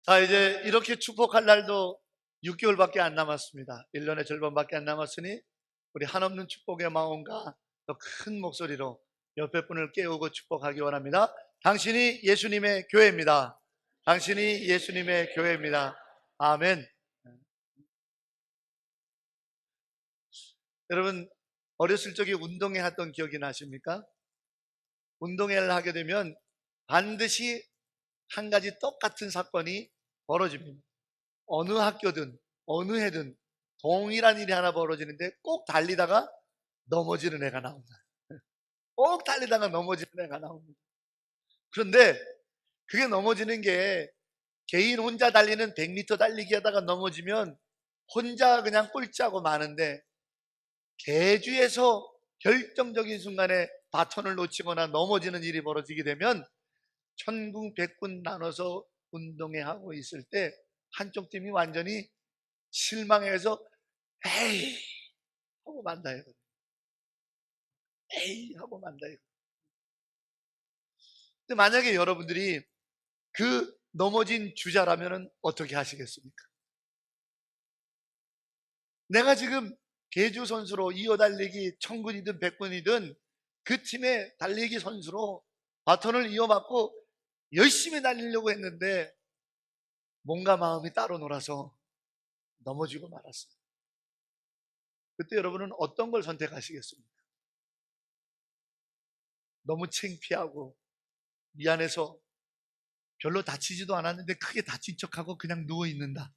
자, 이제 이렇게 축복할 날도 6개월밖에 안 남았습니다. 1년의 절반밖에 안 남았으니 우리 한없는 축복의 마음과 더 큰 목소리로 옆에 분을 깨우고 축복하기 원합니다. 당신이 예수님의 교회입니다. 당신이 예수님의 교회입니다. 아멘. 여러분, 어렸을 적에 운동회 했던 기억이 나십니까? 운동회를 하게 되면 반드시 한 가지 똑같은 사건이 벌어집니다. 어느 학교든 어느 해든 동일한 일이 하나 벌어지는데 꼭 달리다가 넘어지는 애가 나온다. 꼭 달리다가 넘어지는 애가 나옵니다. 그런데 그게 넘어지는 게 개인 혼자 달리는 100m 달리기 하다가 넘어지면 혼자 그냥 꼴찌하고 마는데, 계주에서 결정적인 순간에 바톤을 놓치거나 넘어지는 일이 벌어지게 되면 천군 백군 나눠서 운동회 하고 있을 때 한쪽 팀이 완전히 실망해서 에이 하고 만다 이거. 에이 하고 만다 이거. 근데 만약에 여러분들이 그 넘어진 주자라면 어떻게 하시겠습니까? 내가 지금 계주 선수로 이어달리기 천군이든 백군이든 그 팀의 달리기 선수로 바톤을 이어받고 열심히 달리려고 했는데 몸과 마음이 따로 놀아서 넘어지고 말았어요. 그때 여러분은 어떤 걸 선택하시겠습니까? 너무 창피하고 미안해서 별로 다치지도 않았는데 크게 다친 척하고 그냥 누워있는다,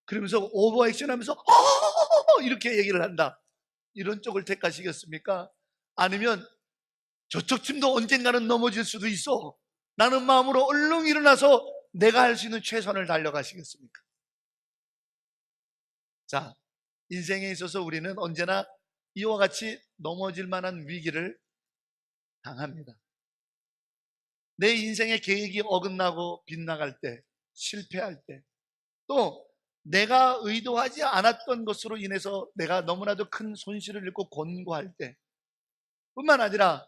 그러면서 오버액션 하면서 이렇게 얘기를 한다, 이런 쪽을 택하시겠습니까? 아니면 저쪽 팀도 언젠가는 넘어질 수도 있어, 나는 마음으로 얼른 일어나서 내가 할 수 있는 최선을 달려가시겠습니까? 자, 인생에 있어서 우리는 언제나 이와 같이 넘어질 만한 위기를 당합니다. 내 인생의 계획이 어긋나고 빗나갈 때, 실패할 때, 또 내가 의도하지 않았던 것으로 인해서 내가 너무나도 큰 손실을 입고 곤고할 때, 뿐만 아니라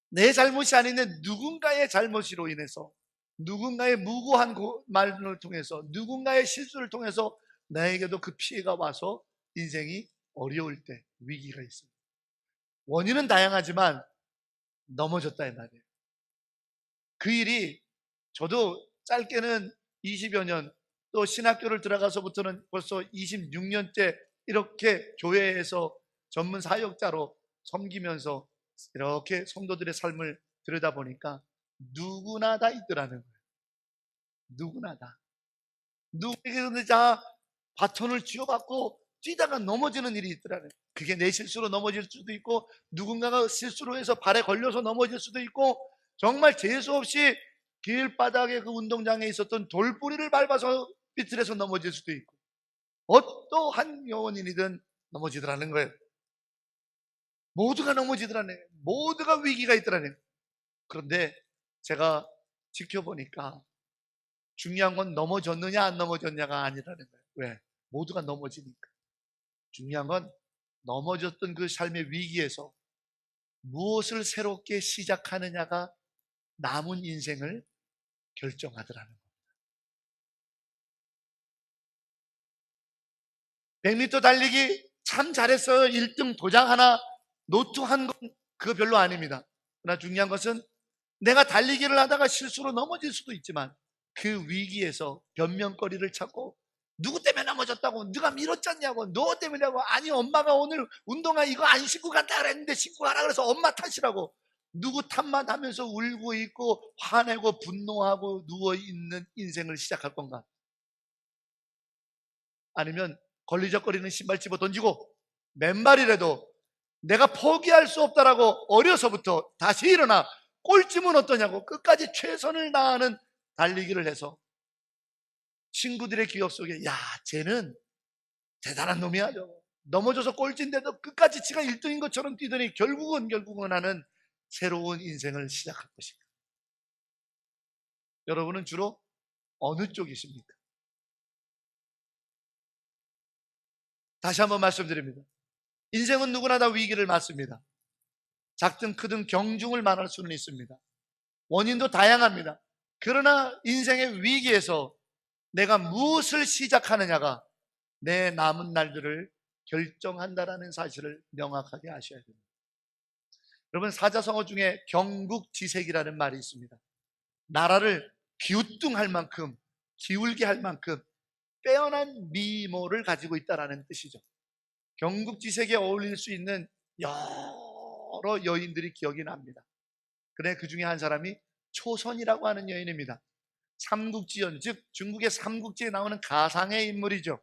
내 잘못이 아닌데 누군가의 잘못으로 인해서, 누군가의 무고한 말을 통해서, 누군가의 실수를 통해서 나에게도 그 피해가 와서 인생이 어려울 때, 위기가 있습니다. 원인은 다양하지만 넘어졌다 이 말이에요. 그 일이 저도 짧게는 20여 년, 또 신학교를 들어가서부터는 벌써 26년째 이렇게 교회에서 전문 사역자로 섬기면서 이렇게 성도들의 삶을 들여다보니까 누구나 다 있더라는 거예요. 누구나 다. 누구에게든 다 바톤을 쥐어받고 뛰다가 넘어지는 일이 있더라는 거예요. 그게 내 실수로 넘어질 수도 있고, 누군가가 실수로 해서 발에 걸려서 넘어질 수도 있고, 정말 재수없이 길바닥에 그 운동장에 있었던 돌뿌리를 밟아서 삐뚤에서 넘어질 수도 있고, 어떠한 요원이든 넘어지더라는 거예요. 모두가 넘어지더라는 거예요. 모두가 위기가 있더라는 거예요. 그런데 제가 지켜보니까 중요한 건 넘어졌느냐 안 넘어졌냐가 아니라는 거예요. 왜? 모두가 넘어지니까. 중요한 건 넘어졌던 그 삶의 위기에서 무엇을 새롭게 시작하느냐가 남은 인생을 결정하더라는 거예요. 100m 달리기 참 잘했어요, 1등 도장 하나 노트한 건 그거 별로 아닙니다. 그러나 중요한 것은 내가 달리기를 하다가 실수로 넘어질 수도 있지만 그 위기에서 변명거리를 찾고, 누구 때문에 넘어졌다고, 누가 밀었잖냐고, 너 때문이라고, 아니 엄마가 오늘 운동화 이거 안 신고 간다 그랬는데 신고 가라 그래서 엄마 탓이라고, 누구 탓만 하면서 울고 있고 화내고 분노하고 누워있는 인생을 시작할 건가? 아니면 걸리적거리는 신발 집어 던지고 맨발이라도 내가 포기할 수 없다라고 어려서부터 다시 일어나 꼴찌면 어떠냐고 끝까지 최선을 다하는 달리기를 해서 친구들의 기억 속에, 야 쟤는 대단한 놈이야, 넘어져서 꼴찌인데도 끝까지 지가 1등인 것처럼 뛰더니 결국은 하는 새로운 인생을 시작할 것입니다. 여러분은 주로 어느 쪽이십니까? 다시 한번 말씀드립니다. 인생은 누구나 다 위기를 맞습니다. 작든 크든 경중을 말할 수는 있습니다. 원인도 다양합니다. 그러나 인생의 위기에서 내가 무엇을 시작하느냐가 내 남은 날들을 결정한다라는 사실을 명확하게 아셔야 됩니다. 여러분, 사자성어 중에 경국지색이라는 말이 있습니다. 나라를 기우뚱할 만큼, 기울게 할 만큼 빼어난 미모를 가지고 있다는 뜻이죠. 경국지색에 어울릴 수 있는 여러 여인들이 기억이 납니다. 그래, 그 중에 한 사람이 초선이라고 하는 여인입니다. 삼국지연, 즉 중국의 삼국지에 나오는 가상의 인물이죠.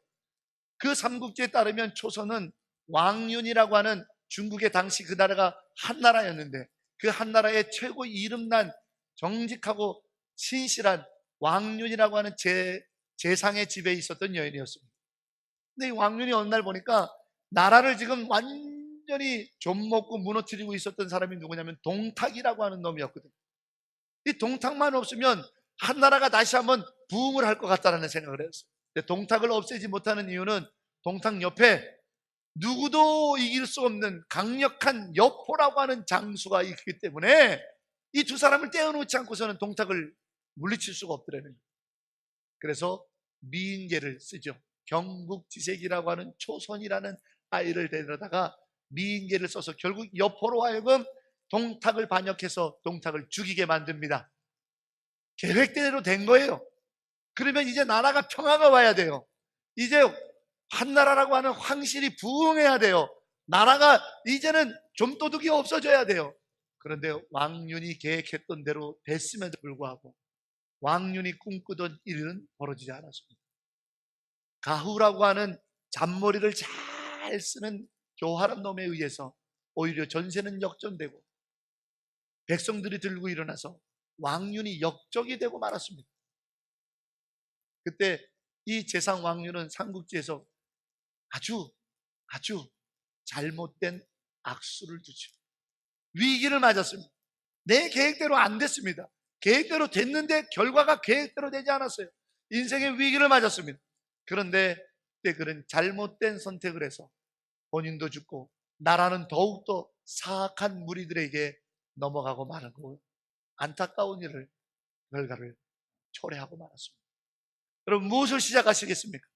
그 삼국지에 따르면 초선은 왕윤이라고 하는 중국의 당시 그 나라가 한나라였는데, 그 한나라의 최고 이름난 정직하고 신실한 왕윤이라고 하는 재상의 집에 있었던 여인이었습니다. 근데 이 왕윤이 어느 날 보니까 나라를 지금 완전히 좀먹고 무너뜨리고 있었던 사람이 누구냐면 동탁이라고 하는 놈이었거든요. 이 동탁만 없으면 한나라가 다시 한번 부흥을 할 것 같다는 생각을 했어요. 근데 동탁을 없애지 못하는 이유는 동탁 옆에 누구도 이길 수 없는 강력한 여포라고 하는 장수가 있기 때문에 이 두 사람을 떼어놓지 않고서는 동탁을 물리칠 수가 없더라는 거예요. 그래서 미인계를 쓰죠. 경국지색이라고 하는 초선이라는 아이를 데려다가 미인계를 써서 결국 여포로 하여금 동탁을 반역해서 동탁을 죽이게 만듭니다. 계획대로 된 거예요. 그러면 이제 나라가 평화가 와야 돼요. 이제 한나라라고 하는 황실이 부흥해야 돼요. 나라가 이제는 좀도둑이 없어져야 돼요. 그런데 왕윤이 계획했던 대로 됐음에도 불구하고 왕윤이 꿈꾸던 일은 벌어지지 않았습니다. 가후라고 하는 잔머리를 잘 쓰는 교활한 놈에 의해서 오히려 전세는 역전되고 백성들이 들고 일어나서 왕윤이 역적이 되고 말았습니다. 그때 이 재상 왕윤은 삼국지에서 아주 잘못된 악수를 두죠. 위기를 맞았습니다. 내 계획대로 안 됐습니다. 계획대로 됐는데 결과가 계획대로 되지 않았어요. 인생의 위기를 맞았습니다. 그런데 그때 그는 잘못된 선택을 해서 본인도 죽고 나라는 더욱더 사악한 무리들에게 넘어가고 마는 거, 안타까운 일을 결과를 초래하고 말았습니다. 여러분, 무엇을 시작하시겠습니까?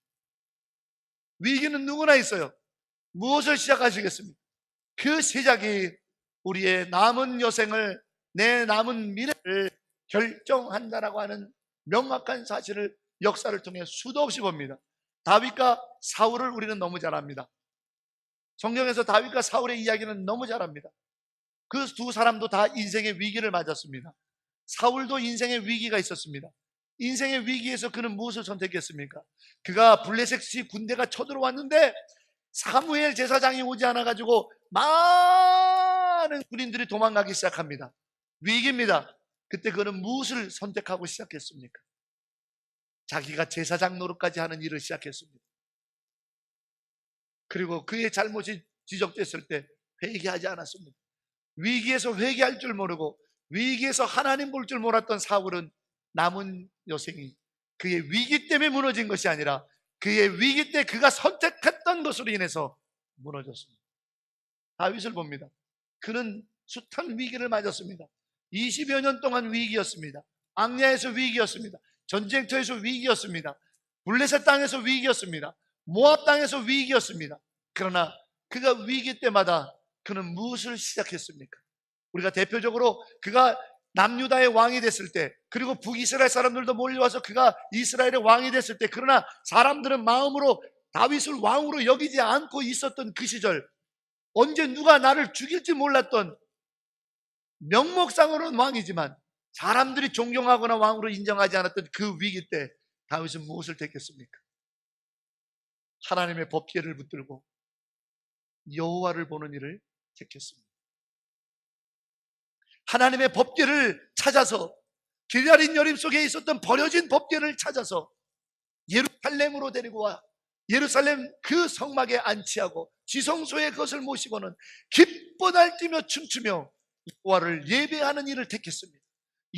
위기는 누구나 있어요. 무엇을 시작하시겠습니까? 그 시작이 우리의 남은 여생을, 내 남은 미래를 결정한다라고 하는 명확한 사실을 역사를 통해 수도 없이 봅니다. 다윗과 사울을 우리는 너무 잘 압니다. 성경에서 다윗과 사울의 이야기는 너무 잘 압니다. 그 두 사람도 다 인생의 위기를 맞았습니다. 사울도 인생의 위기가 있었습니다. 인생의 위기에서 그는 무엇을 선택했습니까? 그가 블레셋이 군대가 쳐들어왔는데 사무엘 제사장이 오지 않아가지고 많은 군인들이 도망가기 시작합니다. 위기입니다. 그때 그는 무엇을 선택하고 시작했습니까? 자기가 제사장 노릇까지 하는 일을 시작했습니다. 그리고 그의 잘못이 지적됐을 때 회개하지 않았습니다. 위기에서 회개할 줄 모르고 위기에서 하나님 볼 줄 몰랐던 사울은 남은 여생이 그의 위기 때문에 무너진 것이 아니라 그의 위기 때 그가 선택했던 것으로 인해서 무너졌습니다. 다윗을 봅니다. 그는 숱한 위기를 맞았습니다. 20여 년 동안 위기였습니다. 악야에서 위기였습니다. 전쟁터에서 위기였습니다. 블레셋 땅에서 위기였습니다. 모압 땅에서 위기였습니다. 그러나 그가 위기 때마다 그는 무엇을 시작했습니까? 우리가 대표적으로 그가 남유다의 왕이 됐을 때, 그리고 북이스라엘 사람들도 몰려와서 그가 이스라엘의 왕이 됐을 때, 그러나 사람들은 마음으로 다윗을 왕으로 여기지 않고 있었던 그 시절, 언제 누가 나를 죽일지 몰랐던, 명목상으로는 왕이지만 사람들이 존경하거나 왕으로 인정하지 않았던 그 위기 때 다윗은 무엇을 택했습니까? 하나님의 법궤를 붙들고 여호와를 보는 일을 택했습니다. 하나님의 법궤를 찾아서, 기다린 여림 속에 있었던 버려진 법궤를 찾아서 예루살렘으로 데리고 와 예루살렘 그 성막에 안치하고 지성소에 그것을 모시고는 기뻐 날뛰며 춤추며 여호와를 예배하는 일을 택했습니다.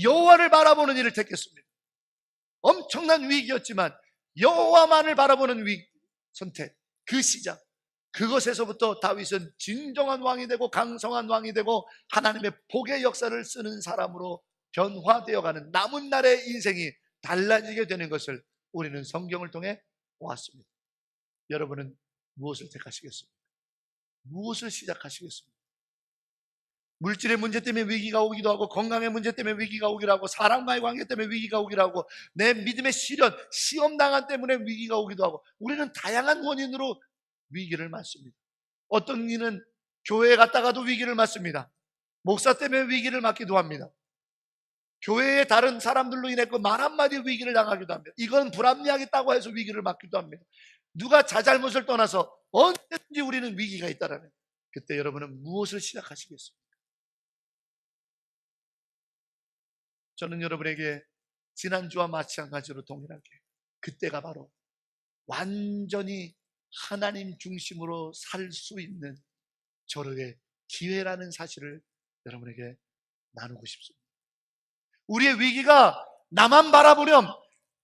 여호와를 바라보는 일을 택했습니다. 엄청난 위기였지만 여호와만을 바라보는 선택, 그 시작, 그것에서부터 다윗은 진정한 왕이 되고 강성한 왕이 되고 하나님의 복의 역사를 쓰는 사람으로 변화되어가는 남은 날의 인생이 달라지게 되는 것을 우리는 성경을 통해 보았습니다. 여러분은 무엇을 택하시겠습니까? 무엇을 시작하시겠습니까? 물질의 문제 때문에 위기가 오기도 하고, 건강의 문제 때문에 위기가 오기도 하고, 사람과의 관계 때문에 위기가 오기도 하고, 내 믿음의 시련, 시험당한 때문에 위기가 오기도 하고, 우리는 다양한 원인으로 위기를 맞습니다. 어떤 이는 교회에 갔다가도 위기를 맞습니다. 목사 때문에 위기를 맞기도 합니다. 교회의 다른 사람들로 인해 그 말 한마디 위기를 당하기도 합니다. 이건 불합리하겠다고 해서 위기를 맞기도 합니다. 누가 자잘못을 떠나서 언제든지 우리는 위기가 있다라는, 그때 여러분은 무엇을 시작하시겠습니까? 저는 여러분에게 지난주와 마찬가지로 동일하게 그때가 바로 완전히 하나님 중심으로 살 수 있는 절호의 기회라는 사실을 여러분에게 나누고 싶습니다. 우리의 위기가 나만 바라보렴,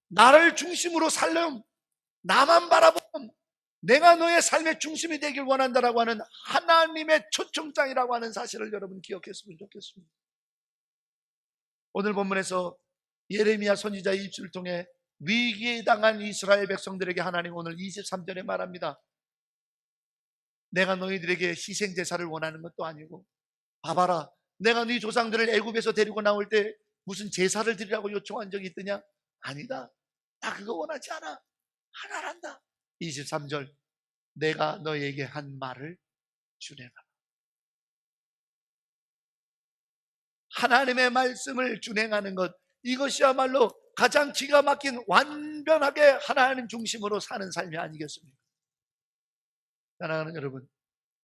나를 중심으로 살렴, 나만 바라보렴, 내가 너의 삶의 중심이 되길 원한다라고 하는 하나님의 초청장이라고 하는 사실을 여러분 기억했으면 좋겠습니다. 오늘 본문에서 예레미야 선지자의 입술을 통해 위기에 당한 이스라엘 백성들에게 하나님 오늘 23절에 말합니다. 내가 너희들에게 희생제사를 원하는 것도 아니고, 봐봐라, 내가 네 조상들을 애굽에서 데리고 나올 때 무슨 제사를 드리라고 요청한 적이 있더냐? 아니다. 나 그거 원하지 않아. 하나란다. 23절, 내가 너희에게 한 말을 준행하라. 하나님의 말씀을 준행하는 것, 이것이야말로 가장 기가 막힌 완벽하게 하나님 중심으로 사는 삶이 아니겠습니까? 사랑하는 여러분,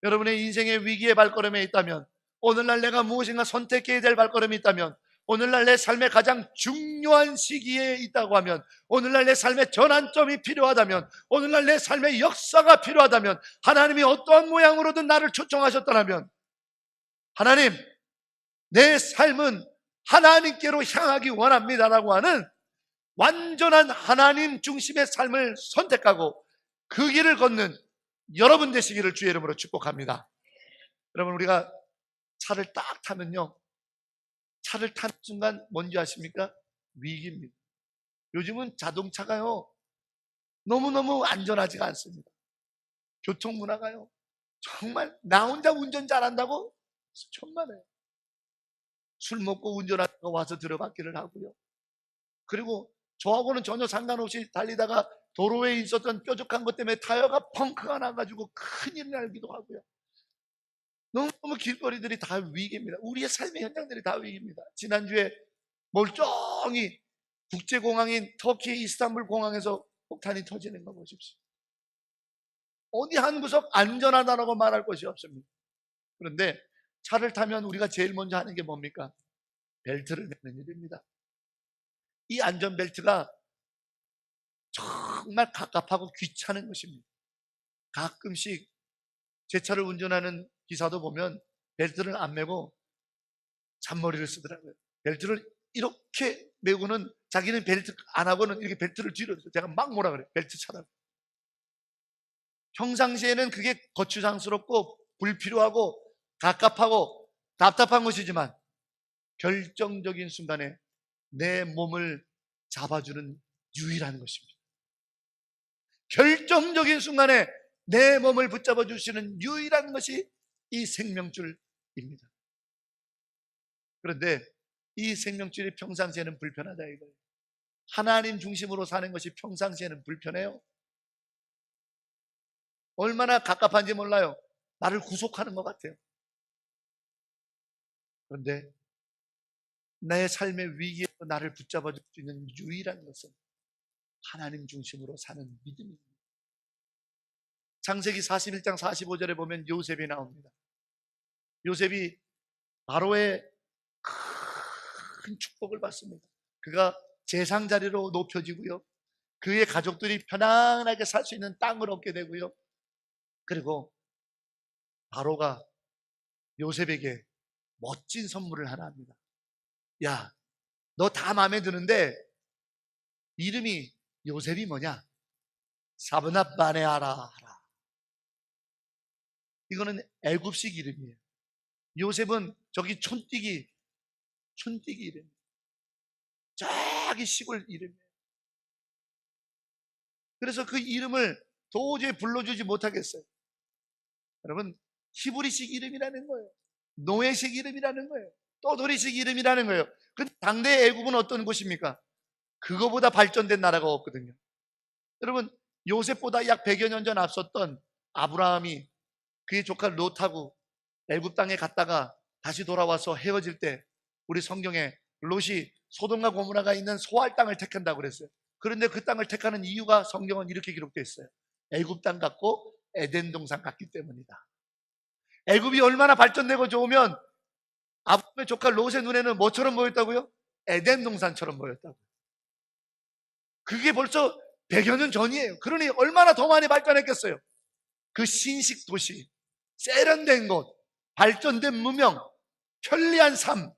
여러분의 인생의 위기의 발걸음에 있다면, 오늘날 내가 무엇인가 선택해야 될 발걸음이 있다면, 오늘날 내 삶의 가장 중요한 시기에 있다고 하면, 오늘날 내 삶의 전환점이 필요하다면, 오늘날 내 삶의 역사가 필요하다면, 하나님이 어떠한 모양으로든 나를 초청하셨다면, 하나님, 내 삶은 하나님께로 향하기 원합니다라고 하는 완전한 하나님 중심의 삶을 선택하고 그 길을 걷는 여러분 되시기를 주의 이름으로 축복합니다. 여러분, 우리가 차를 딱 타면요, 차를 타는 순간 뭔지 아십니까? 위기입니다. 요즘은 자동차가요, 너무너무 안전하지가 않습니다. 교통문화가요, 정말 나 혼자 운전 잘한다고 천만에요. 술 먹고 운전하다가 와서 들어받기를 하고요. 그리고 저하고는 전혀 상관없이 달리다가 도로에 있었던 뾰족한 것 때문에 타이어가 펑크가 나가지고 큰일 나기도 하고요. 너무 길거리들이 다 위기입니다. 우리의 삶의 현장들이 다 위기입니다. 지난주에 멀쩡히 국제공항인 터키 이스탄불 공항에서 폭탄이 터지는 거 보십시오. 어디 한 구석 안전하다라고 말할 것이 없습니다. 그런데 차를 타면 우리가 제일 먼저 하는 게 뭡니까? 벨트를 매는 일입니다. 이 안전벨트가 정말 갑갑하고 귀찮은 것입니다. 가끔씩 제 차를 운전하는 기사도 보면 벨트를 안 매고 잔머리를 쓰더라고요. 벨트를 이렇게 매고는 자기는 벨트 안 하고는 이렇게 벨트를 뒤로 해서 제가 막 뭐라 그래요. 벨트 차라고. 평상시에는 그게 거추장스럽고 불필요하고 갑갑하고 답답한 것이지만 결정적인 순간에 내 몸을 잡아주는 유일한 것입니다. 결정적인 순간에 내 몸을 붙잡아 주시는 유일한 것이 이 생명줄입니다. 그런데 이 생명줄이 평상시에는 불편하다 이거예요. 하나님 중심으로 사는 것이 평상시에는 불편해요. 얼마나 갑갑한지 몰라요. 나를 구속하는 것 같아요. 그런데 내 삶의 위기에서 나를 붙잡아 줄 수 있는 유일한 것은 하나님 중심으로 사는 믿음입니다. 창세기 41장 45절에 보면 요셉이 나옵니다. 요셉이 바로의 큰 축복을 받습니다. 그가 재상 자리로 높여지고요, 그의 가족들이 편안하게 살 수 있는 땅을 얻게 되고요, 그리고 바로가 요셉에게 멋진 선물을 하나 합니다. 야, 너 다 마음에 드는데 이름이 요셉이 뭐냐? 사브낫 바네아라 하라. 이거는 애굽식 이름이에요. 요셉은 저기 촌뛰기 이름. 자기 시골 이름이에요. 그래서 그 이름을 도저히 불러주지 못하겠어요. 여러분, 히브리식 이름이라는 거예요. 노예식 이름이라는 거예요. 떠돌이식 이름이라는 거예요. 근데 당대 애굽은 어떤 곳입니까? 그거보다 발전된 나라가 없거든요. 여러분, 요셉보다 약 100여 년 전 앞섰던 아브라함이 그의 조카 롯하고 애굽 땅에 갔다가 다시 돌아와서 헤어질 때 우리 성경에 롯이 소돔과 고모라가 있는 소알 땅을 택한다고 그랬어요. 그런데 그 땅을 택하는 이유가 성경은 이렇게 기록되어 있어요. 애굽 땅 같고 에덴 동산 같기 때문이다. 애굽이 얼마나 발전되고 좋으면 아브라함의 조카 롯의 눈에는 뭐처럼 보였다고요? 에덴 동산처럼 보였다고요. 그게 벌써 100여 년 전이에요. 그러니 얼마나 더 많이 발전했겠어요. 그 신식 도시, 세련된 곳, 발전된 문명, 편리한 삶,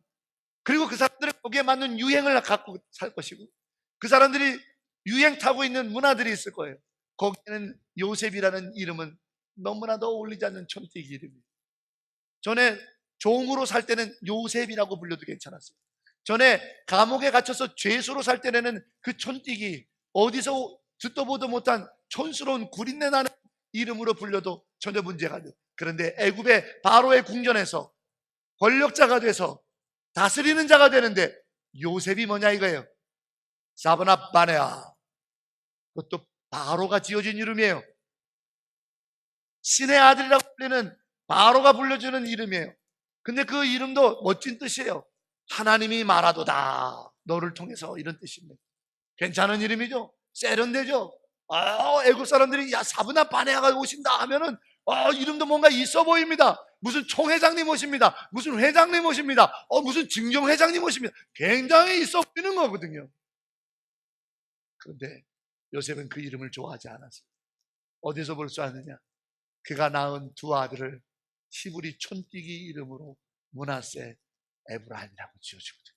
그리고 그 사람들은 거기에 맞는 유행을 갖고 살 것이고, 그 사람들이 유행 타고 있는 문화들이 있을 거예요. 거기에는 요셉이라는 이름은 너무나도 어울리지 않는 촌띠기 이름이에요. 전에 종으로 살 때는 요셉이라고 불려도 괜찮았어요. 전에 감옥에 갇혀서 죄수로 살 때는 그 촌띠기, 어디서 듣도 보도 못한 촌스러운 구린내 나는 이름으로 불려도 전혀 문제가 안 돼요. 그런데 애굽의 바로의 궁전에서 권력자가 돼서 다스리는 자가 되는데 요셉이 뭐냐 이거예요. 사브나 바네아. 그것도 바로가 지어진 이름이에요. 신의 아들이라고 불리는 바로가 불려주는 이름이에요. 근데 그 이름도 멋진 뜻이에요. 하나님이 말하도다. 너를 통해서, 이런 뜻입니다. 괜찮은 이름이죠? 세련되죠? 애국 사람들이 야 사브나 바네아가 오신다 하면은 이름도 뭔가 있어 보입니다. 무슨 총회장님 오십니다. 무슨 회장님 오십니다. 무슨 증정회장님 오십니다. 굉장히 있어 보이는 거거든요. 그런데 요셉은 그 이름을 좋아하지 않았어요. 어디서 볼 수 아느냐? 그가 낳은 두 아들을 히브리 촌띠기 이름으로 므낫세, 에브라임이라고 지어주거든요.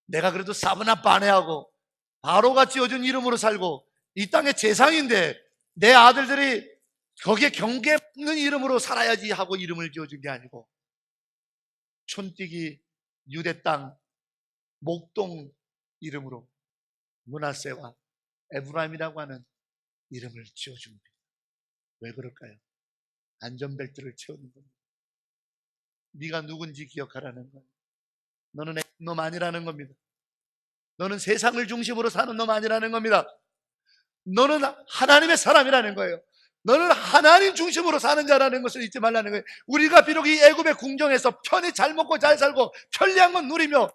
내가 그래도 사브나 바네하고 바로가 지어준 이름으로 살고 이 땅의 재상인데 내 아들들이 거기에 경계 없는 이름으로 살아야지 하고 이름을 지어준 게 아니고 촌띠기 유대 땅 목동 이름으로 므낫세와 에브라임이라고 하는 이름을 지어줍니다. 왜 그럴까요? 안전벨트를 채우는 겁니다. 네가 누군지 기억하라는 거예요. 너는 놈 아니라는 겁니다. 너는 세상을 중심으로 사는 놈 아니라는 겁니다. 너는 하나님의 사람이라는 거예요. 너는 하나님 중심으로 사는 자라는 것을 잊지 말라는 거예요. 우리가 비록 이 애굽의 궁정에서 편히 잘 먹고 잘 살고 편리한 건 누리며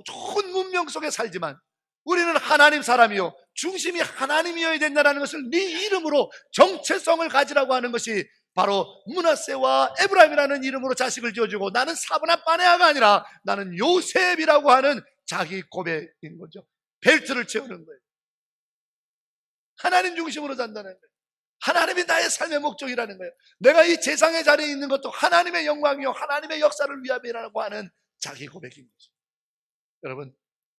좋은 문명 속에 살지만 우리는 하나님 사람이요 중심이 하나님이어야 된다는 것을 네 이름으로 정체성을 가지라고 하는 것이 바로 므낫세와 에브라임이라는 이름으로 자식을 지어주고 나는 사브나 바네아가 아니라 나는 요셉이라고 하는 자기 고백인 거죠. 벨트를 채우는 거예요. 하나님 중심으로 산다는 거예요. 하나님이 나의 삶의 목적이라는 거예요. 내가 이 세상의 자리에 있는 것도 하나님의 영광이요 하나님의 역사를 위함이라고 하는 자기 고백인 거죠. 여러분,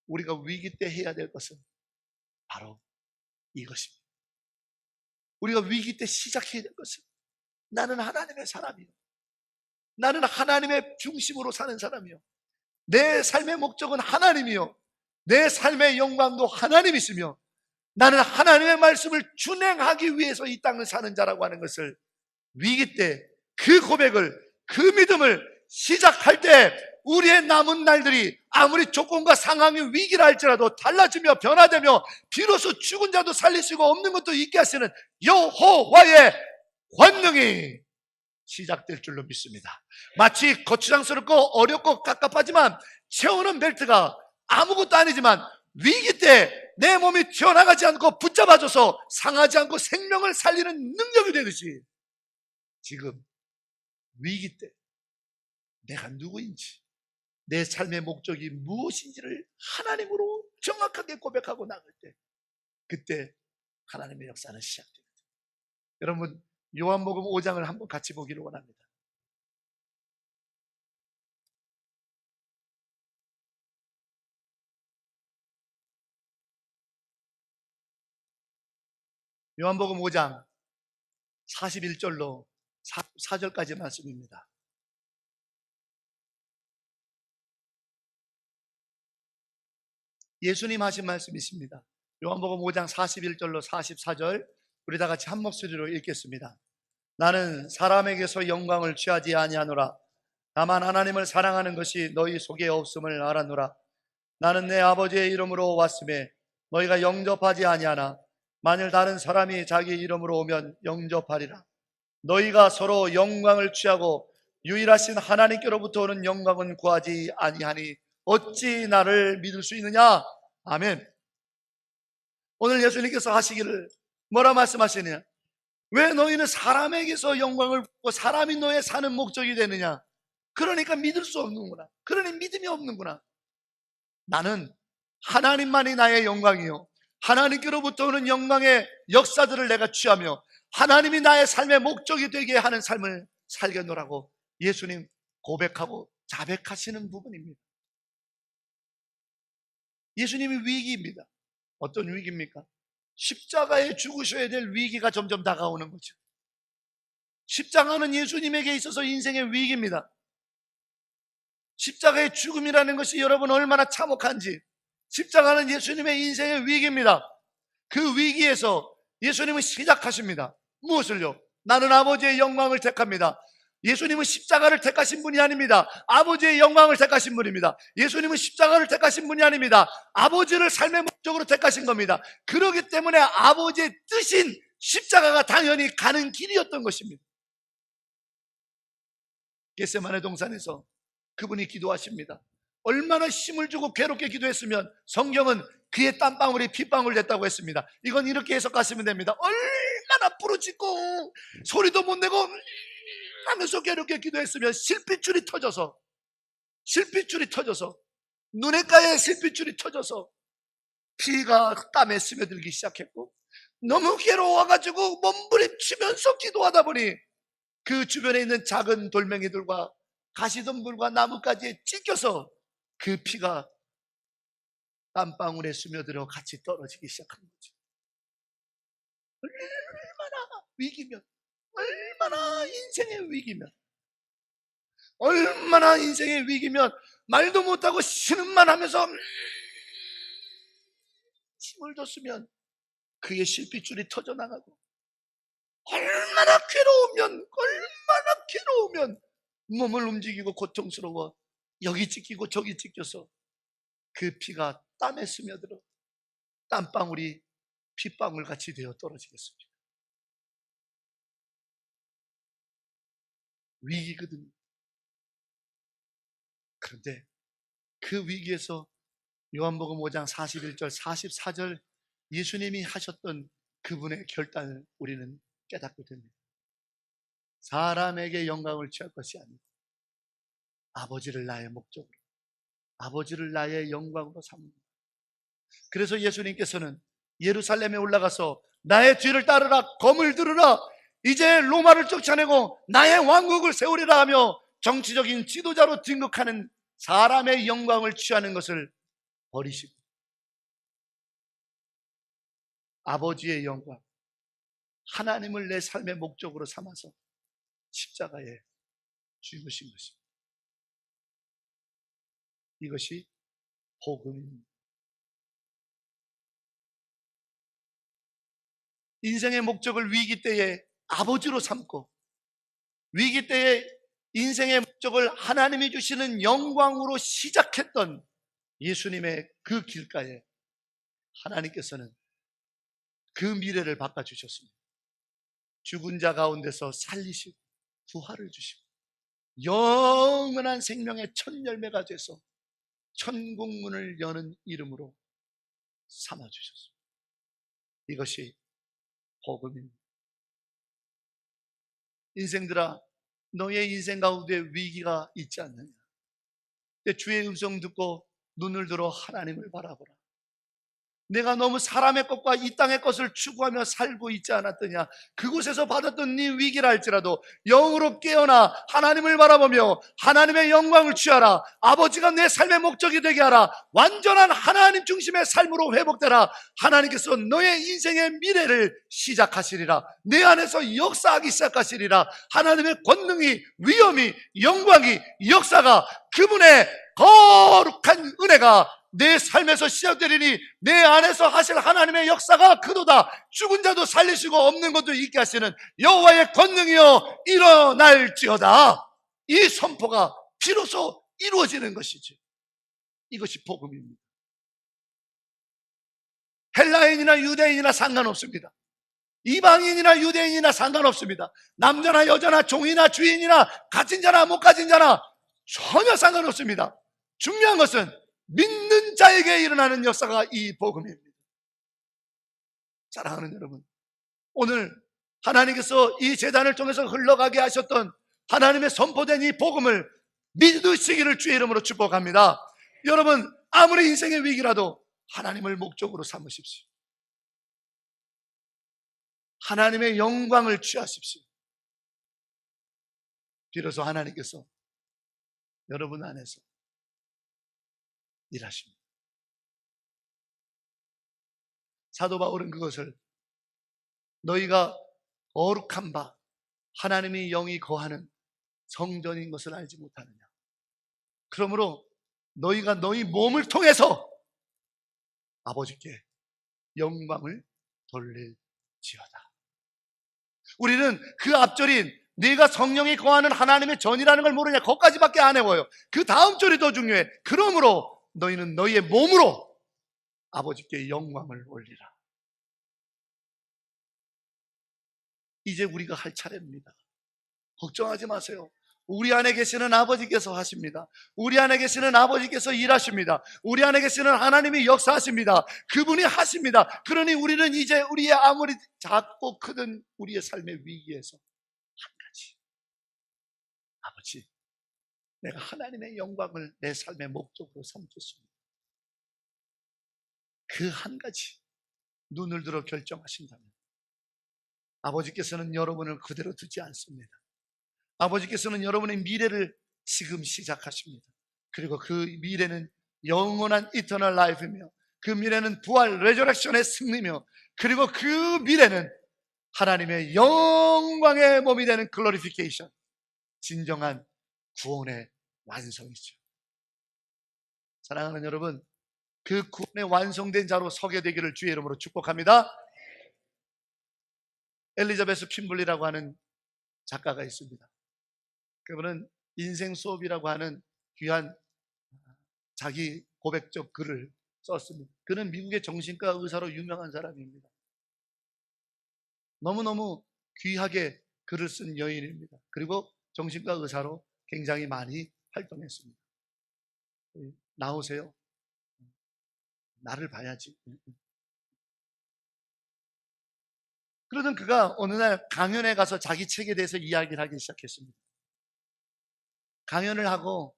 우리가 위기 때 해야 될 것은 바로 이것입니다. 우리가 위기 때 시작해야 될 것은 나는 하나님의 사람이요, 나는 하나님의 중심으로 사는 사람이요, 내 삶의 목적은 하나님이요, 내 삶의 영광도 하나님이시며 나는 하나님의 말씀을 준행하기 위해서 이 땅을 사는 자라고 하는 것을 위기 때 그 고백을, 그 믿음을 시작할 때 우리의 남은 날들이 아무리 조건과 상황이 위기라 할지라도 달라지며 변화되며 비로소 죽은 자도 살릴 수가 없는 것도 있게 하시는 여호와의 권능이 시작될 줄로 믿습니다. 마치 거추장스럽고 어렵고 깝깝하지만 채우는 벨트가 아무것도 아니지만 위기 때 내 몸이 튀어나가지 않고 붙잡아줘서 상하지 않고 생명을 살리는 능력이 되듯이 지금 위기 때 내가 누구인지, 내 삶의 목적이 무엇인지를 하나님으로 정확하게 고백하고 나갈 때 그때 하나님의 역사는 시작됩니다. 여러분, 요한복음 5장을 한번 같이 보기를 원합니다. 요한복음 5장 41절로 4절까지 말씀입니다. 예수님 하신 말씀이 있습니다. 요한복음 5장 41절로 44절 우리 다 같이 한 목소리로 읽겠습니다. 나는 사람에게서 영광을 취하지 아니하노라. 다만 하나님을 사랑하는 것이 너희 속에 없음을 알았노라. 나는 내 아버지의 이름으로 왔음에 너희가 영접하지 아니하나 만일 다른 사람이 자기 이름으로 오면 영접하리라. 너희가 서로 영광을 취하고 유일하신 하나님께로부터 오는 영광은 구하지 아니하니 어찌 나를 믿을 수 있느냐? 아멘. 오늘 예수님께서 하시기를 뭐라 말씀하시느냐? 왜 너희는 사람에게서 영광을 받고 사람이 너의 사는 목적이 되느냐? 그러니까 믿을 수 없는구나. 그러니 믿음이 없는구나. 나는 하나님만이 나의 영광이요, 하나님께로부터 오는 영광의 역사들을 내가 취하며 하나님이 나의 삶의 목적이 되게 하는 삶을 살겠노라고 예수님 고백하고 자백하시는 부분입니다. 예수님이 위기입니다. 어떤 위기입니까? 십자가에 죽으셔야 될 위기가 점점 다가오는 거죠. 십자가는 예수님에게 있어서 인생의 위기입니다. 십자가의 죽음이라는 것이 여러분 얼마나 참혹한지, 십자가는 예수님의 인생의 위기입니다. 그 위기에서 예수님은 시작하십니다. 무엇을요? 나는 아버지의 영광을 택합니다. 예수님은 십자가를 택하신 분이 아닙니다. 아버지의 영광을 택하신 분입니다. 예수님은 십자가를 택하신 분이 아닙니다. 아버지를 삶의 목적으로 택하신 겁니다. 그렇기 때문에 아버지의 뜻인 십자가가 당연히 가는 길이었던 것입니다. 겟세마네 동산에서 그분이 기도하십니다. 얼마나 힘을 주고 괴롭게 기도했으면 성경은 그의 땀방울이 핏방울 됐다고 했습니다. 이건 이렇게 해석하시면 됩니다. 얼마나 부르짖고 소리도 못 내고 하면서 괴롭게 기도했으면 실핏줄이 터져서 눈엣가에 실핏줄이 터져서 피가 땀에 스며들기 시작했고, 너무 괴로워가지고 몸부림치면서 기도하다 보니 그 주변에 있는 작은 돌멩이들과 가시덤불과 나뭇가지에 찢겨서 그 피가 땀방울에 스며들어 같이 떨어지기 시작한 거죠. 얼마나 위기면, 얼마나 인생의 위기면, 얼마나 인생의 위기면 말도 못하고 신음만 하면서 힘을 줬으면 그의 실핏줄이 터져나가고, 얼마나 괴로우면 몸을 움직이고 고통스러워 여기 찢기고 저기 찢겨서 그 피가 땀에 스며들어 땀방울이 핏방울 같이 되어 떨어지겠습니까? 위기거든요. 그런데 그 위기에서 요한복음 5장 41절 44절 예수님이 하셨던 그분의 결단을 우리는 깨닫게 됩니다. 사람에게 영광을 취할 것이 아니고 아버지를 나의 목적으로, 아버지를 나의 영광으로 삼는다. 그래서 예수님께서는 예루살렘에 올라가서 나의 뒤를 따르라, 검을 들으라, 이제 로마를 쫓아내고 나의 왕국을 세우리라 하며 정치적인 지도자로 등극하는 사람의 영광을 취하는 것을 버리시고 아버지의 영광, 하나님을 내 삶의 목적으로 삼아서 십자가에 죽으신 것입니다. 이것이 복음입니다. 인생의 목적을 위기 때에 아버지로 삼고 위기 때에 인생의 목적을 하나님이 주시는 영광으로 시작했던 예수님의 그 길가에 하나님께서는 그 미래를 바꿔주셨습니다. 죽은 자 가운데서 살리시고 부활을 주시고 영원한 생명의 첫 열매가 돼서 천국문을 여는 이름으로 삼아주셨습니다. 이것이 복음입니다. 인생들아, 너의 인생 가운데 위기가 있지 않느냐? 주의 음성 듣고 눈을 들어 하나님을 바라보라. 내가 너무 사람의 것과 이 땅의 것을 추구하며 살고 있지 않았더냐? 그곳에서 받았던 네 위기라 할지라도 영으로 깨어나 하나님을 바라보며 하나님의 영광을 취하라. 아버지가 내 삶의 목적이 되게 하라. 완전한 하나님 중심의 삶으로 회복되라. 하나님께서 너의 인생의 미래를 시작하시리라. 내 안에서 역사하기 시작하시리라. 하나님의 권능이, 위엄이, 영광이, 역사가, 그분의 거룩한 은혜가 내 삶에서 시작되리니 내 안에서 하실 하나님의 역사가 크도다. 죽은 자도 살리시고 없는 것도 있게 하시는 여호와의 권능이여 일어날지어다. 이 선포가 비로소 이루어지는 것이죠. 이것이 복음입니다. 헬라인이나 유대인이나 상관없습니다. 이방인이나 유대인이나 상관없습니다. 남자나 여자나 종이나 주인이나 가진 자나 못 가진 자나 전혀 상관없습니다. 중요한 것은 믿는 자에게 일어나는 역사가 이 복음입니다. 사랑하는 여러분, 오늘 하나님께서 이 제단을 통해서 흘러가게 하셨던 하나님의 선포된 이 복음을 믿으시기를 주의 이름으로 축복합니다. 여러분, 아무리 인생의 위기라도 하나님을 목적으로 삼으십시오. 하나님의 영광을 취하십시오. 비로소 하나님께서 여러분 안에서 일하십니다. 사도 바울은 그것을 너희가 거룩한 바 하나님의 영이 거하는 성전인 것을 알지 못하느냐. 그러므로 너희가 너희 몸을 통해서 아버지께 영광을 돌릴지어다. 우리는 그 앞절인 네가 성령이 거하는 하나님의 전이라는 걸 모르냐, 거기까지밖에 안 해워요. 그 다음 절이 더 중요해. 그러므로 너희는 너희의 몸으로 아버지께 영광을 올리라. 이제 우리가 할 차례입니다. 걱정하지 마세요. 우리 안에 계시는 아버지께서 하십니다. 우리 안에 계시는 아버지께서 일하십니다. 우리 안에 계시는 하나님이 역사하십니다. 그분이 하십니다. 그러니 우리는 이제 우리의 아무리 작고 크든 우리의 삶의 위기에서 한 가지, 아버지, 내가 하나님의 영광을 내 삶의 목적으로 삼겠습니다. 그 한 가지 눈을 들어 결정하신다면 아버지께서는 여러분을 그대로 두지 않습니다. 아버지께서는 여러분의 미래를 지금 시작하십니다. 그리고 그 미래는 영원한 이터널 라이프이며, 그 미래는 부활 레저렉션의 승리며, 그리고 그 미래는 하나님의 영광의 몸이 되는 글로리피케이션, 진정한 구원의 완성이죠. 사랑하는 여러분, 그 구원의 완성된 자로 서게 되기를 주의 이름으로 축복합니다. 엘리자베스 킴블리라고 하는 작가가 있습니다. 그분은 인생 수업이라고 하는 귀한 자기 고백적 글을 썼습니다. 그는 미국의 정신과 의사로 유명한 사람입니다. 너무너무 귀하게 글을 쓴 여인입니다. 그리고 정신과 의사로 굉장히 많이 활동했습니다. 나오세요. 나를 봐야지. 그러던 그가 어느 날 강연에 가서 자기 책에 대해서 이야기를 하기 시작했습니다. 강연을 하고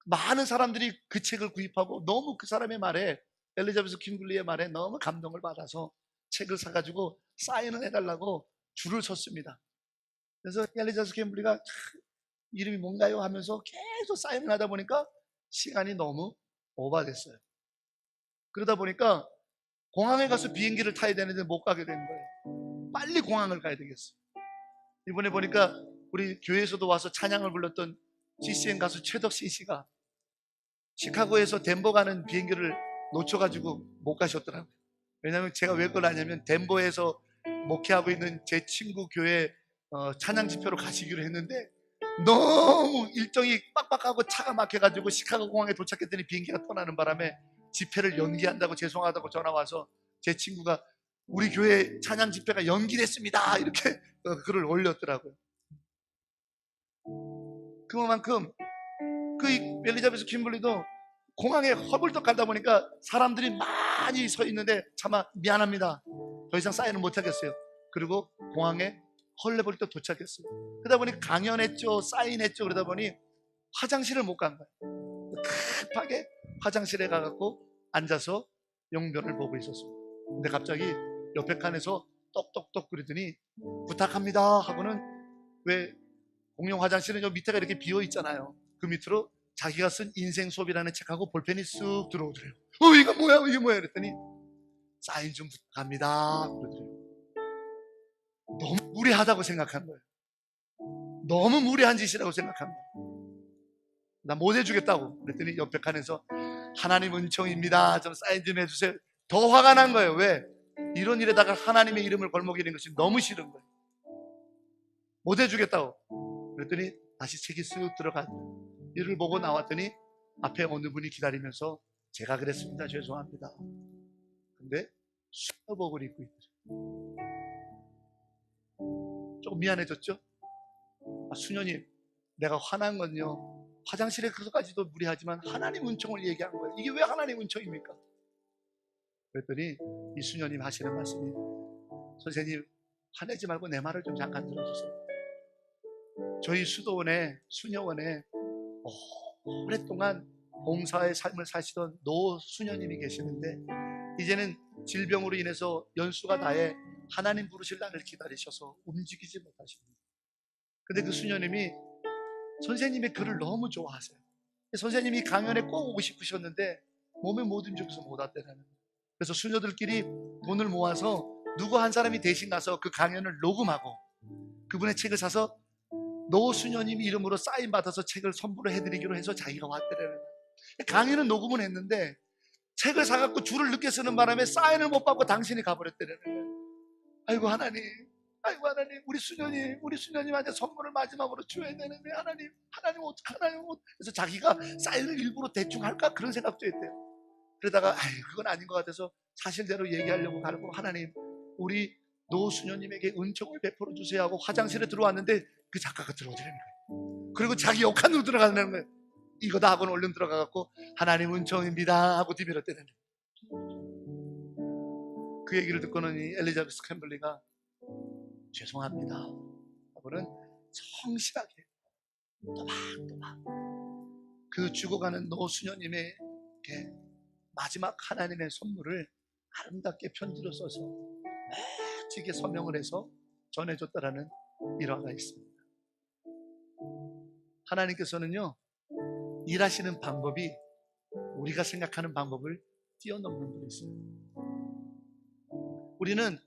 많은 사람들이 그 책을 구입하고 너무 그 사람의 말에, 엘리자베스 킴블리의 말에 너무 감동을 받아서 책을 사가지고 사인을 해달라고 줄을 섰습니다. 그래서 엘리자베스 킴블리가 이름이 뭔가요 하면서 계속 사인을 하다 보니까 시간이 너무 오버됐어요. 그러다 보니까 공항에 가서 비행기를 타야 되는데 못 가게 된 거예요. 빨리 공항을 가야 되겠어요. 이번에 보니까 우리 교회에서도 와서 찬양을 불렀던 GCN 가수 최덕신 씨가 시카고에서 덴버 가는 비행기를 놓쳐가지고 못 가셨더라고요. 왜냐하면 제가 왜 그걸 아냐면 덴버에서 목회하고 있는 제 친구 교회 찬양 집회로 가시기로 했는데 너무 일정이 빡빡하고 차가 막혀가지고 시카고 공항에 도착했더니 비행기가 떠나는 바람에 집회를 연기한다고 죄송하다고 전화 와서 제 친구가 우리 교회 찬양 집회가 연기됐습니다 이렇게 글을 올렸더라고요. 그만큼 그 엘리자베스 킴블리도 공항에 허물떡 가다 보니까 사람들이 많이 서 있는데 차마 미안합니다, 더 이상 사인을 못 하겠어요. 그리고 공항에 헐레벌떡 도착했어요. 그러다 보니 강연했죠, 사인했죠. 그러다 보니 화장실을 못 간 거예요. 급하게 화장실에 가갖고 앉아서 용변을 보고 있었습니다. 근데 갑자기 옆에 칸에서 똑똑똑 그러더니 부탁합니다 하고는, 왜 공용 화장실은 저 밑에가 이렇게 비어 있잖아요. 그 밑으로 자기가 쓴 인생 수업이라는 책하고 볼펜이 쑥 들어오더래요. 이거 뭐야 이게 뭐야 그랬더니 사인 좀 부탁합니다 그러더래요. 너무 무례하다고 생각한 거예요. 너무 무례한 짓이라고 생각한 거예요. 나 못 해주겠다고 그랬더니 옆에 칸에서 하나님 은총입니다. 좀 사인 좀 해주세요. 더 화가 난 거예요. 왜? 이런 일에다가 하나님의 이름을 걸먹이는 것이 너무 싫은 거예요. 못 해주겠다고. 그랬더니 다시 책이 쓱 들어갔다. 이를 보고 나왔더니 앞에 어느 분이 기다리면서 제가 그랬습니다. 죄송합니다. 근데 수녀복을 입고 있더래요. 조금 미안해졌죠? 수녀님, 내가 화난 건요, 화장실에 가서까지도 무리하지만 하나님 은총을 얘기한 거예요. 이게 왜 하나님 은총입니까? 그랬더니 이 수녀님 하시는 말씀이, 선생님 화내지 말고 내 말을 좀 잠깐 들어주세요. 저희 수도원에, 수녀원에 오랫동안 봉사의 삶을 사시던 노 수녀님이 계시는데 이제는 질병으로 인해서 연수가 다해 하나님 부르실 날을 기다리셔서 움직이지 못하십니다. 근데 그 수녀님이 선생님의 글을 너무 좋아하세요. 선생님이 강연에 꼭 오고 싶으셨는데 몸에 못 움직여서 못 왔대라는 거예요. 그래서 수녀들끼리 돈을 모아서 누구 한 사람이 대신 가서 그 강연을 녹음하고 그분의 책을 사서 노 수녀님 이름으로 사인 받아서 책을 선물을 해드리기로 해서 자기가 왔대라는 거예요. 강연은 녹음은 했는데 책을 사갖고 줄을 늦게 쓰는 바람에 사인을 못 받고 당신이 가버렸대라는 거예요. 아이고 하나님, 아이고 하나님, 우리 수녀님한테 선물을 마지막으로 줘야 되는데 하나님 어떡하나요? 그래서 자기가 사인을 일부러 대충 할까 그런 생각도 했대요. 그러다가 그건 아닌 것 같아서 사실대로 얘기하려고 가고, 하나님 우리 노 수녀님에게 은총을 베풀어 주세요 하고 화장실에 들어왔는데 그 작가가 들어오더라는 거예요. 그리고 자기 욕한으로 들어가는 거예요. 이거다 하고는 얼른 들어가갖고 하나님 은총입니다 하고 뒤밀었대는 거예요. 그 얘기를 듣고는 이 엘리자베스 캠블리가 죄송합니다 하고는 성실하게 또박또박 그 죽어가는 노 수녀님에게 마지막 하나님의 선물을 아름답게 편지로 써서 멋지게 서명을 해서 전해줬다라는 일화가 있습니다. 하나님께서는요, 일하시는 방법이 우리가 생각하는 방법을 뛰어넘는 분이세요. 우리는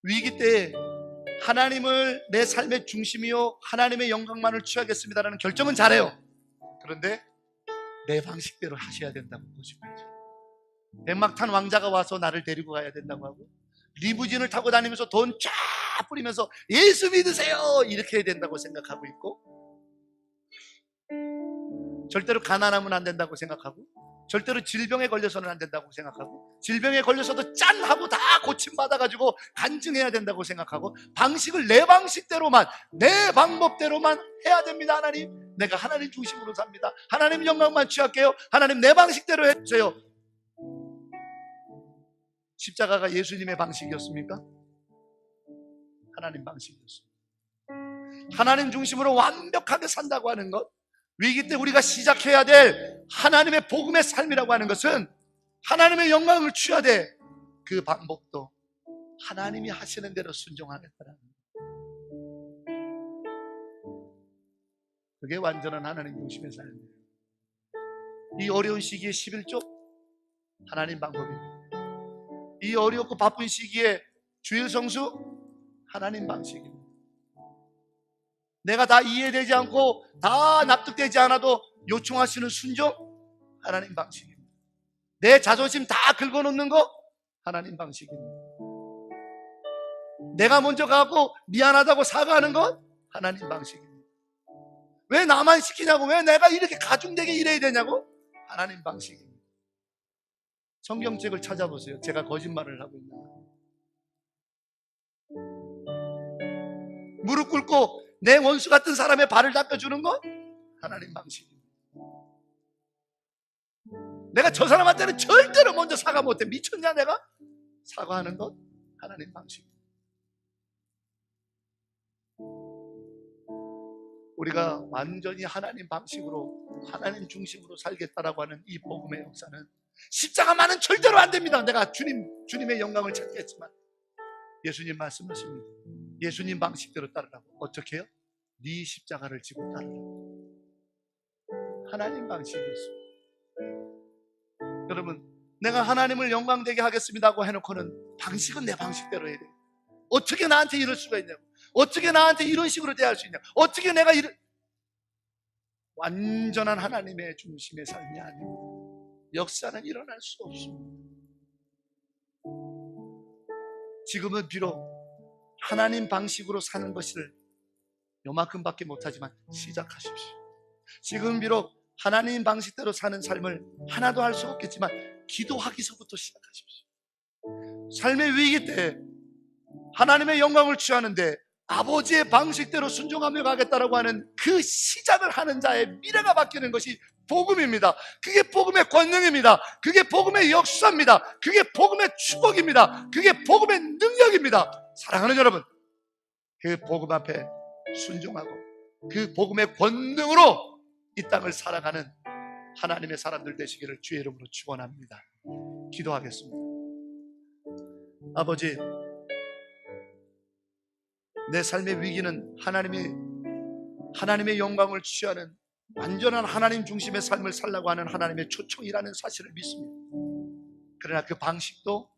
위기 때 하나님을 내 삶의 중심이요 하나님의 영광만을 취하겠습니다라는 결정은 잘해요. 그런데 내 방식대로 하셔야 된다고 보시면서, 백막탄 왕자가 와서 나를 데리고 가야 된다고 하고 리무진을 타고 다니면서 돈 쫙 뿌리면서 예수 믿으세요 이렇게 해야 된다고 생각하고 있고, 절대로 가난하면 안 된다고 생각하고, 절대로 질병에 걸려서는 안 된다고 생각하고, 질병에 걸려서도 짠 하고 다 고침받아가지고 간증해야 된다고 생각하고, 방식을 내 방식대로만, 내 방법대로만 해야 됩니다. 하나님, 내가 하나님 중심으로 삽니다. 하나님 영광만 취할게요. 하나님 내 방식대로 해주세요. 십자가가 예수님의 방식이었습니까? 하나님 방식이었습니다. 하나님 중심으로 완벽하게 산다고 하는 것, 위기 때 우리가 시작해야 될 하나님의 복음의 삶이라고 하는 것은 하나님의 영광을 취하되 그 방법도 하나님이 하시는 대로 순종하겠다라는 것. 그게 완전한 하나님 중심의 삶이에요. 이 어려운 시기에 11조 하나님 방법입니다. 이 어렵고 바쁜 시기에 주일 성수 하나님 방식입니다. 내가 다 이해되지 않고 다 납득되지 않아도 요청하시는 순종 하나님 방식입니다. 내 자존심 다 긁어놓는 거 하나님 방식입니다. 내가 먼저 가고 미안하다고 사과하는 것 하나님 방식입니다. 왜 나만 시키냐고, 왜 내가 이렇게 가중되게 일해야 되냐고 하나님 방식입니다. 성경책을 찾아보세요. 제가 거짓말을 하고 있나? 무릎 꿇고 내 원수 같은 사람의 발을 닦아주는 건 하나님 방식입니다. 내가 저 사람한테는 절대로 먼저 사과 못해. 미쳤냐 내가? 사과하는 것 하나님 방식입니다. 우리가 완전히 하나님 방식으로, 하나님 중심으로 살겠다라고 하는 이 복음의 역사는 십자가만은 절대로 안 됩니다. 내가 주님의 영광을 찾겠지만 예수님 말씀하십니다. 예수님 방식대로 따르라고. 어떻게 해요? 네 십자가를 지고 따르라고. 하나님 방식이었습니다. 여러분, 내가 하나님을 영광되게 하겠습니다고 해놓고는 방식은 내 방식대로 해야 돼요. 어떻게 나한테 이럴 수가 있냐고, 어떻게 나한테 이런 식으로 대할 수 있냐고, 어떻게 내가 완전한 하나님의 중심의 삶이 아니고 역사는 일어날 수 없습니다. 지금은 비록 하나님 방식으로 사는 것을 요만큼밖에 못하지만 시작하십시오. 지금 비록 하나님 방식대로 사는 삶을 하나도 할 수 없겠지만 기도하기서부터 시작하십시오. 삶의 위기 때 하나님의 영광을 취하는데 아버지의 방식대로 순종하며 가겠다라고 하는 그 시작을 하는 자의 미래가 바뀌는 것이 복음입니다. 그게 복음의 권능입니다. 그게 복음의 역사입니다. 그게 복음의 축복입니다. 그게 복음의 능력입니다. 사랑하는 여러분, 그 복음 앞에 순종하고 그 복음의 권능으로 이 땅을 살아가는 하나님의 사람들 되시기를 주의 이름으로 축원합니다. 기도하겠습니다. 아버지, 내 삶의 위기는 하나님의 영광을 취하는 완전한 하나님 중심의 삶을 살라고 하는 하나님의 초청이라는 사실을 믿습니다. 그러나 그 방식도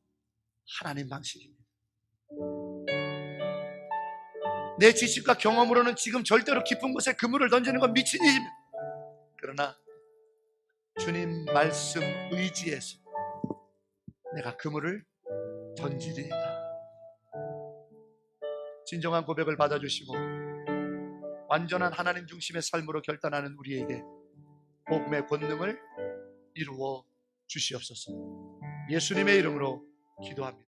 하나님 방식입니다. 내 지식과 경험으로는 지금 절대로 깊은 곳에 그물을 던지는 건 미친 일입니다. 그러나 주님 말씀 의지에서 내가 그물을 던지리이다. 진정한 고백을 받아주시고 완전한 하나님 중심의 삶으로 결단하는 우리에게 복음의 권능을 이루어 주시옵소서. 예수님의 이름으로 기도합니다.